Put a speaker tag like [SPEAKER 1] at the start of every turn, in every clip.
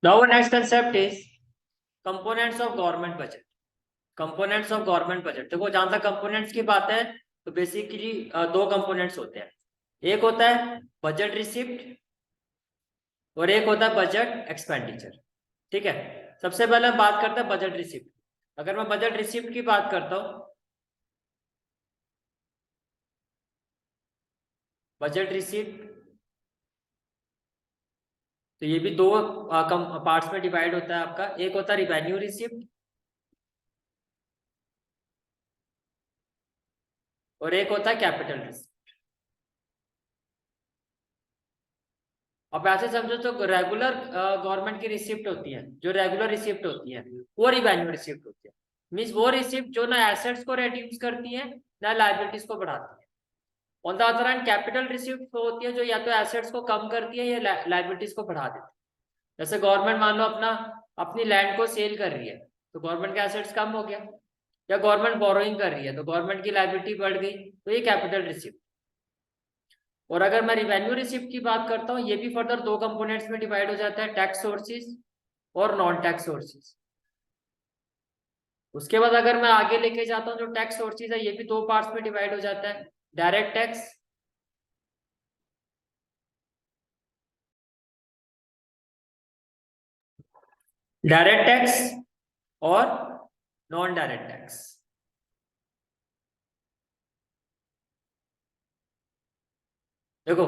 [SPEAKER 1] Now our next concept is components of government budget. Components of government budget. देखो जहां तक components की बात है तो बेसिकली दो कंपोनेंट्स होते हैं। एक होता है बजट रिसिप्ट और एक होता है बजट एक्सपेंडिचर। ठीक है, सबसे पहले हम बात करते हैं बजट रिसिप्ट। अगर मैं बजट रिसिप्ट की बात करता हूं, बजट रिसिप्ट तो ये भी दो पार्ट्स में डिवाइड होता है आपका। एक होता है रिवेन्यू रिसिप्ट और एक होता है कैपिटल रिसिप्ट। अब ऐसे समझो तो रेगुलर गवर्नमेंट की रिसिप्ट होती है, जो रेगुलर रिसिप्ट होती है वो रिवेन्यू रिसिप्ट होती है। मींस वो रिसिप्ट जो ना एसेट्स को रिड्यूस करती है ना लायबिलिटीज को बढ़ाती है। On the other hand capital receipt होती है जो या तो एसेट्स को कम करती है या लायबिलिटीज को बढ़ा देती है। जैसे गवर्नमेंट मान लो अपनी लैंड को सेल कर रही है तो गवर्नमेंट का एसेट्स कम हो गया, या गवर्नमेंट बोरोइंग कर रही है तो गवर्नमेंट की लायबिलिटी बढ़ गई, तो ये कैपिटल रिसिप्ट। और अगर मैं रिवेन्यू रिसिप्ट की बात करता हूँ, ये भी फर्दर दो कंपोनेंट्स में डिवाइड हो जाता है, टैक्स सोर्सेज और नॉन टैक्स सोर्सेज। उसके बाद अगर मैं आगे लेके जाता हूँ, जो टैक्स सोर्सेज है ये भी दो पार्ट्स में डिवाइड हो जाता है, डायरेक्ट टैक्स और नॉन डायरेक्ट टैक्स। देखो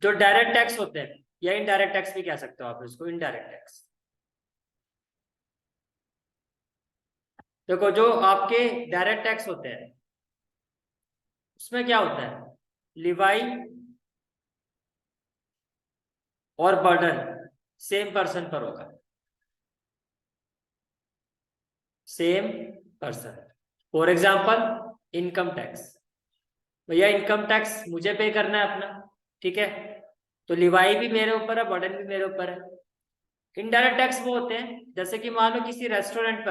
[SPEAKER 1] जो डायरेक्ट टैक्स होते हैं या इनडायरेक्ट टैक्स भी कह सकते हो आप इसको, इनडायरेक्ट टैक्स। देखो जो आपके डायरेक्ट टैक्स होते हैं उसमें क्या होता है, लिवाई और बर्डन सेम पर्सन पर होगा, same person. For example income tax, भैया इनकम टैक्स मुझे पे करना है अपना, ठीक है, तो लिवाई भी मेरे ऊपर है, बर्डन भी मेरे ऊपर है। इनडायरेक्ट टैक्स वो होते हैं जैसे कि मान लो किसी रेस्टोरेंट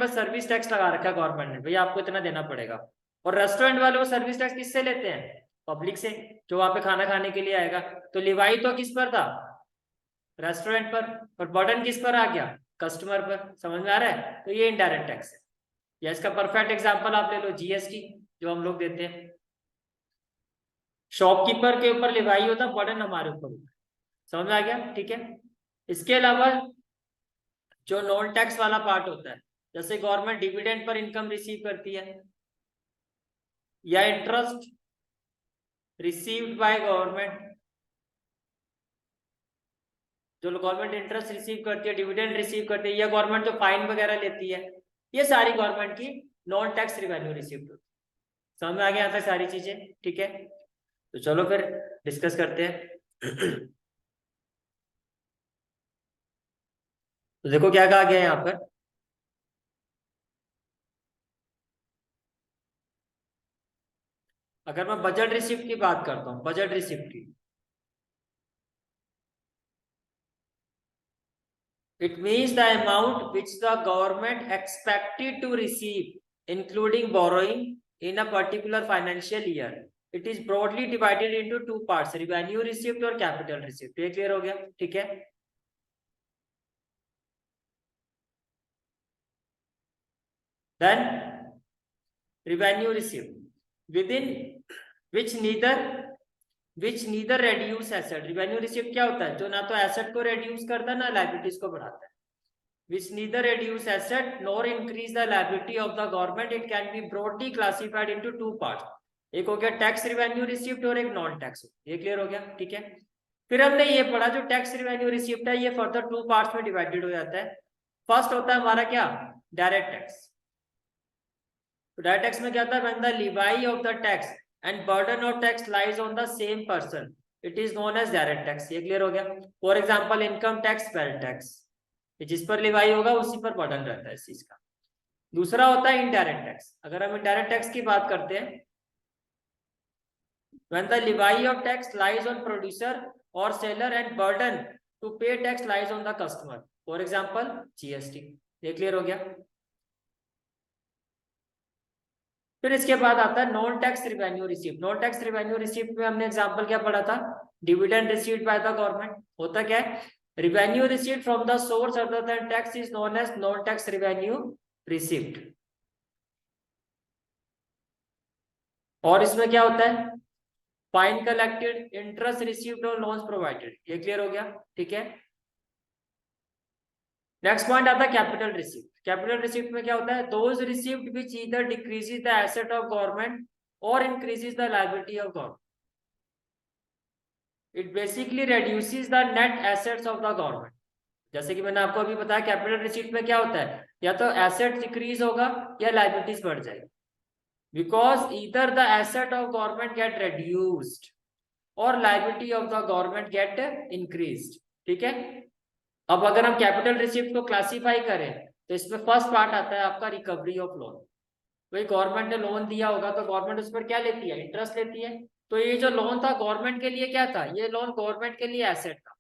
[SPEAKER 1] पर सर्विस टैक्स लगा रखा है गवर्नमेंट ने, भैया आपको इतना देना पड़ेगा। और रेस्टोरेंट वाले वो सर्विस टैक्स किससे लेते हैं, पब्लिक से, जो वहां पे खाना खाने के लिए आएगा। तो लिवाई तो किस पर था, रेस्टोरेंट पर, और बर्डन किस पर आ गया, कस्टमर पर। समझ में आ रहा है, तो ये इनडायरेक्ट टैक्स है। या इसका परफेक्ट एग्जांपल आप ले लो जीएसटी जो हम लोग देते हैं, शॉपकीपर के ऊपर लिवाई होता, बर्डन हमारे ऊपर होता है। समझ में आ गया, ठीक है। इसके अलावा जो नॉन टैक्स वाला पार्ट होता है, जैसे government dividend per income receive करती है, या इंटरेस्ट रिसीव्ड बाय गवर्नमेंट, जो गवर्नमेंट इंटरेस्ट रिसीव करती है, डिविडेंड रिसीव करती है, या गवर्नमेंट जो फाइन वगैरह लेती है, ये सारी गवर्नमेंट की नॉन टैक्स रिवेन्यू रिसीव्ड होती है। समझ में आ गया यहाँ तक सारी चीजें, ठीक है। तो चलो फिर डिस्कस करते हैं। तो देखो क्या कहा गया है यहाँ पर, अगर मैं बजट रिसिप्ट की बात करता हूँ, बजट रिसिप्ट की, it means the amount which the government expected to receive including borrowing in a particular financial year. It is broadly divided into two parts, revenue receipt और capital receipt। ये clear हो गया, ठीक है। Then revenue receipt within which neither reduce asset। revenue receipt क्या होता है, जो ना तो asset को reduce करता है ना liabilities को बढ़ाता है। which neither reduce asset nor increase the liability of the government, it can be broadly classified into two parts। एक हो गया टैक्स रिवेन्यू रिसीप्ट और एक नॉन टैक्स। ये क्लियर हो गया, ठीक है। फिर हमने ये पढ़ा जो टैक्स रिवेन्यू रिसीप्ट है ये फर्दर टू पार्ट्स में डिवाइडेड हो जाता है। फर्स्ट होता है हमारा क्या, डायरेक्ट टैक्स। तो डायरेक्ट टैक्स में क्या होता है, when the levy of the tax and burden of tax lies on the same person, it is known as direct tax. ये क्लियर हो गया। For example income tax, wealth tax, जिस पर लिवाई होगा उसी पर बर्डन रहता है इस चीज का। दूसरा होता है इनडायरेक्ट टैक्स। अगर हम इनडायरेक्ट टैक्स की बात करते हैं, when the levy of tax lies on producer or seller and burden to pay tax lies on the customer, for example GST। ये क्लियर हो गया। फिर इसके बाद आता है non tax revenue receipt. Non tax revenue receipt में हमने एग्जांपल क्या पढ़ा था, dividend received by the government. होता क्या है, revenue received from the source other than tax is known as non tax revenue received. और इसमें क्या होता है, फाइन कलेक्टेड, इंटरेस्ट रिसीव्ड और लोन्स प्रोवाइडेड, ये क्लियर हो गया, ठीक है। नेक्स्ट पॉइंट आता है कैपिटल रिसीप्ट। कैपिटल रिसीप्ट में क्या होता है, those received which either decreases the asset of government और increases the liability of government. It basically reduces the net assets of the government. जैसे कि मैंने आपको अभी बताया कैपिटल रिसीप्ट में क्या होता है, या तो एसेट डिक्रीज होगा या लायबिलिटीज बढ़ जाएगी, because either the asset of government get reduced और liability of the government get increased, ठीक है। अब अगर हम कैपिटल रिसीप्ट को क्लासिफाई करें तो इसमें फर्स्ट पार्ट आता है आपका रिकवरी ऑफ लोन। भाई गवर्नमेंट ने लोन दिया होगा तो गवर्नमेंट उस पर क्या लेती है, इंटरेस्ट लेती है। तो ये जो लोन था गवर्नमेंट के लिए क्या था, ये लोन गवर्नमेंट के लिए एसेट था।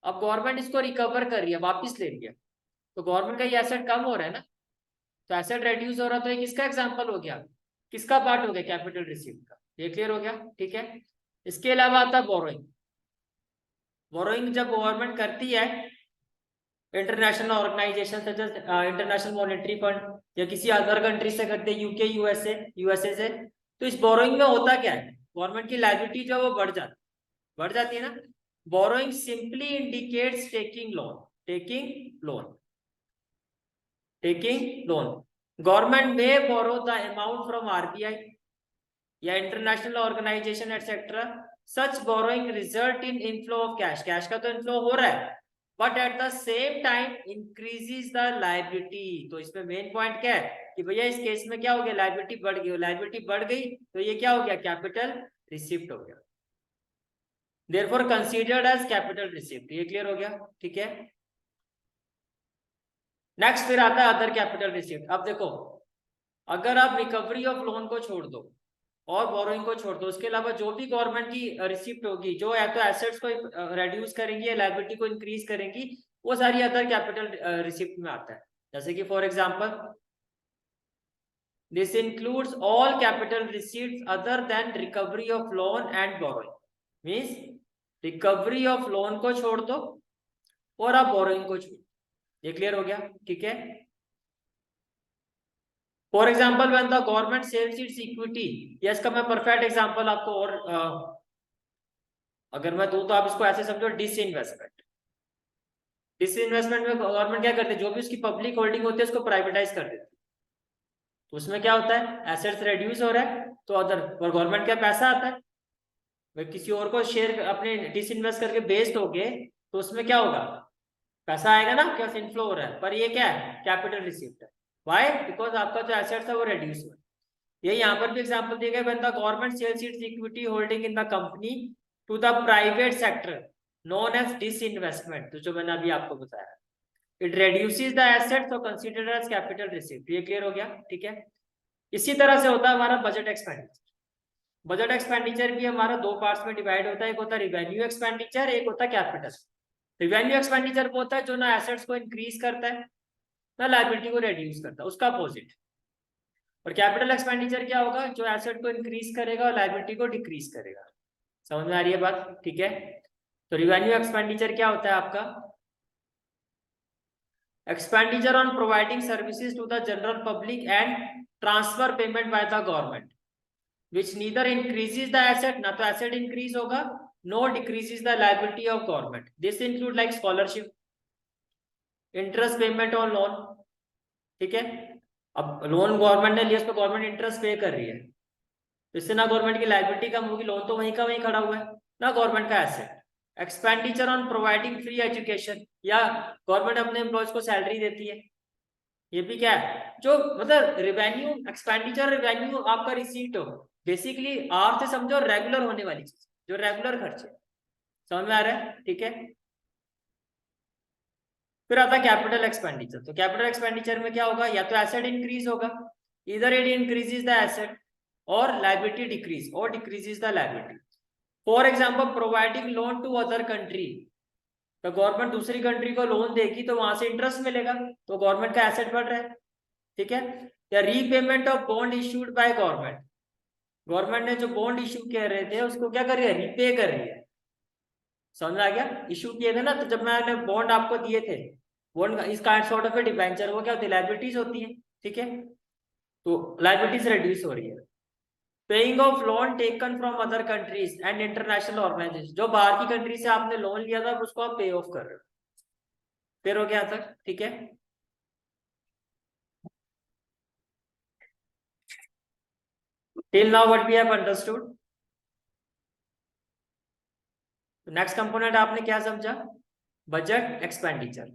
[SPEAKER 1] अब गवर्नमेंट इसको रिकवर कर रही है, वापिस ले रही है, तो गवर्नमेंट का ये एसेट कम हो रहा है ना, तो एसेट रेड्यूस हो रहा है, तो ये किसका एग्जाम्पल हो गया, किसका पार्ट हो गया, कैपिटल रिसीप्ट का। ये क्लियर हो गया, ठीक है। इसके अलावा आता है बोरोइंग। बोरोइंग जब गवर्नमेंट करती है international organization such as international monetary fund या किसी अदर कंट्री से करते हैं, यूके यूएसए से, तो इस बोरोइंग में होता क्या है, गवर्नमेंट की लायबिलिटी जो वो बढ़ जाती है ना। Borrowing simply indicates taking loan. Government में borrow the amount from RBI या international organization etcetera. Such borrowing result in inflow of cash, cash का तो इनफ्लो हो रहा है, but at the same time increases the liability. तो इसमें main point क्या है कि भैया इस केस में क्या हो गया, लायबिलिटी बढ़ गई, लायबिलिटी बढ़ गई तो ये क्या हो गया, कैपिटल रिसिप्ट हो गया, therefore considered as capital receipt. ये क्लियर हो गया, ठीक है। नेक्स्ट फिर आता है अदर कैपिटल रिसिप्ट। अब देखो, अगर आप रिकवरी ऑफ लोन को छोड़ दो और बोरोइंग को छोड़ दो, उसके अलावा जो भी गवर्नमेंट की रिसिप्ट होगी जो या तो एसेट्स को रेड्यूस करेंगी या लायबिलिटी को इंक्रीज करेंगी, वो सारी अदर कैपिटल रिसिप्ट में आता है। जैसे कि for example this includes all capital receipts other than recovery of loan and borrowing. Means recovery of loan को छोड़ दो और आप बोरोइंग को छोड़ दो। ये क्लियर हो गया, ठीक है। For example when the government sells its equity, या इसका मैं परफेक्ट एग्जांपल आपको और अगर मैं दूं तो आप इसको ऐसे समझो, डिसइन्वेस्टमेंट में गवर्नमेंट क्या करते हैं, जो भी उसकी पब्लिक होल्डिंग होती है उसको प्राइवेटाइज कर देती है। तो उसमें क्या होता है, एसेट्स रेड्यूस हो रहा है तो अदर और गवर्नमेंट का पैसा आता है, भाई किसी और को शेयर अपने डिसइन्वेस्ट करके बेच दोगे तो उसमें क्या होगा, पैसा आएगा ना, क्या इनफ्लो हो रहा है, पर ये क्या है, कैपिटल रिसीप्ट है। व्हाई, बिकॉज आपका जो एसेट्स है वो रेड्यूस हुआ। ये यहाँ पर भी एग्जांपल दिया गया, when the government sells its equity holding in the company to the private sector known as disinvestment, तो जो मैंने अभी आपको बताया, इट रेड्यूसेस द एसेट्स तो कंसीडर्ड एज कैपिटल रिसीप्ट। ये क्लियर हो गया, ठीक है। इसी तरह से होता है हमारा बजट एक्सपेंडिचर। बजट एक्सपेंडिचर भी हमारा दो पार्ट्स में डिवाइड होता है, एक होता है रिवेन्यू एक्सपेंडिचर, एक होता है कैपिटल। रिवेन्यू एक्सपेंडिचर वो होता है जो ना एसेट्स को इंक्रीज करता है ना लायबिलिटी को रिड्यूस करता है, उसका अपोजिट। और कैपिटल एक्सपेंडिचर क्या होगा, जो एसेट को इंक्रीज करेगा और लायबिलिटी को डिक्रीज करेगा। समझ में आ रही है बात, ठीक है। तो रिवेन्यू एक्सपेंडिचर क्या होता है आपका, expenditure on providing services to the general public and transfer payment by the government which neither increases the asset, ना तो एसेट इंक्रीज होगा, no decreases the liability of government. This include like scholarship, interest payment on loan, ठीक है। अब loan government ने लिया, उस पर गवर्नमेंट इंटरेस्ट पे कर रही है, तो इससे ना गवर्नमेंट की लायबिलिटी कम होगी, लोन तो वहीं का वहीं खड़ा हुआ है, ना गवर्नमेंट का asset. Expenditure on providing free education, या गवर्नमेंट अपने एम्प्लॉयज को सैलरी देती है, ये भी क्या है, जो मतलब रिवेन्यू एक्सपेंडिचर, रिवेन्यू आपका रिसीट हो, बेसिकली आप से समझो रेगुलर होने वाली चीज, जो रेगुलर खर्चे। समझ में आ रहा है, ठीक है। फिर आता है कैपिटल एक्सपेंडिचर। तो कैपिटल एक्सपेंडिचर में क्या होगा, या तो एसेट इंक्रीज होगा, इधर इट इंक्रीजेस द एसेट, और लायबिलिटी डिक्रीज और decreases the liability. For example providing loan to other country, तो गवर्नमेंट दूसरी कंट्री को लोन देगी तो वहां से इंटरेस्ट मिलेगा, तो गवर्नमेंट का एसेट बढ़ रहा है, ठीक है। या repayment of bond issued by government, government ने जो बॉन्ड इश्यू कर रहे थे उसको क्या कर रही है, रीपे कर रही है, समझ में आ गया? इशू किए थे ना, तो जब मैंने बॉन्ड आपको दिए थे, बॉन्ड इस काइंड सॉर्ट ऑफ डिबेंचर, वो क्या होती है, लाइबिलिटीज होती है, ठीक है। तो लाइबिलिटीज रिड्यूस हो रही है। Paying off loan taken from other countries and international organization, जो बाहर की कंट्री से आपने लोन लिया था उसको आप पे ऑफ कर रहे हो। फिर हो गया तक, ठीक है। Till now what we have understood. Next component आपने क्या समझा? Budget expenditure.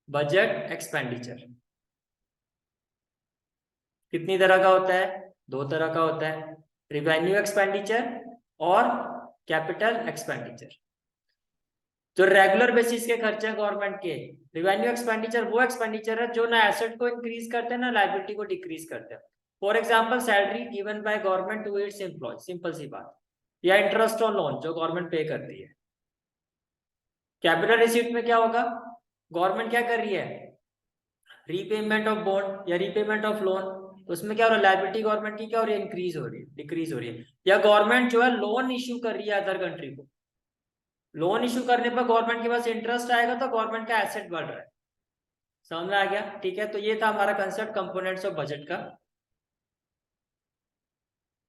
[SPEAKER 1] बजट एक्सपेंडिचर कितनी तरह का होता है? दो तरह का होता है, रिवेन्यू एक्सपेंडिचर और कैपिटल एक्सपेंडिचर। जो रेगुलर बेसिस के खर्चे गवर्नमेंट के, रिवेन्यू एक्सपेंडिचर वो एक्सपेंडिचर है जो ना एसेट को इंक्रीज करते हैं ना लाइबिलिटी को डिक्रीज करते हैं। For example salary given by government to its employ, simple सी बात, या इंटरेस्ट ऑन लोन जो गवर्नमेंट पे करती है। कैपिटल रिसीट में क्या होगा? गवर्नमेंट क्या कर रही है, रीपेमेंट ऑफ बॉन्ड या रीपेमेंट ऑफ लोन, उसमें क्या हो रहा है, लाइबिलिटी गवर्नमेंट की क्या हो रही है, इंक्रीज हो रही है, डिक्रीज हो रही है। या गवर्नमेंट जो है लोन इश्यू कर रही है अदर कंट्री को, लोन इश्यू करने पर गवर्नमेंट के पास इंटरेस्ट आएगा तो गवर्नमेंट का एसेट बढ़ रहा है। समझ में आ गया? ठीक है, तो ये था हमारा कंसेप्ट कंपोनेंट्स ऑफ बजट का।